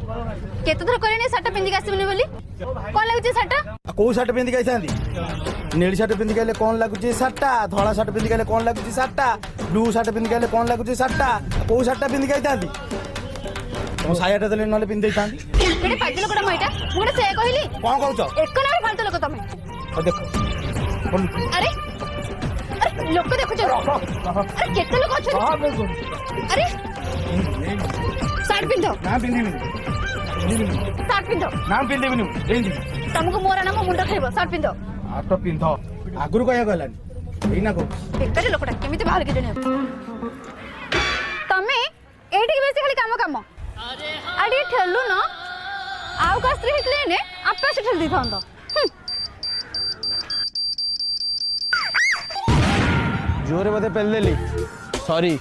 केते थर कहले साटा पिंदी के आसीबनी बोली कोन लागुची साटा को शर्ट पिंदी के आइसांदी नीली शर्ट पिंदी के कौन लागुची साटा धला शर्ट पिंदी के कौन लागुची साटा ब्लू शर्ट पिंदी के कौन लागुची साटा को शर्ट पिंदी के आइसांदी तो सायाटा देले नले पिंदी देइतांदी केडे फालतू लोकटा मइटा मुडे से कहली कोन कहउछ एक नार फालतू लोक तमे देखो अरे अरे लोक देखो चलो अरे केते लोक अछन अरे शर्ट पिंदो ना पिंदी शर्ट पिंदो ना पिंदी बिनु पिंदी तुमको मोरा नाम मुंडा खाइबो शर्ट पिंदो आ तो पिंधो आगुरु कहया गलानी एना को केते लोकटा केमिति बाहर के जने तमे एठी बेसी खाली काम काम अरे ठेलु न आउ का स्त्री हितले ने आपे से ठेल दी थांदा जोरे बदे पेल देली सॉरी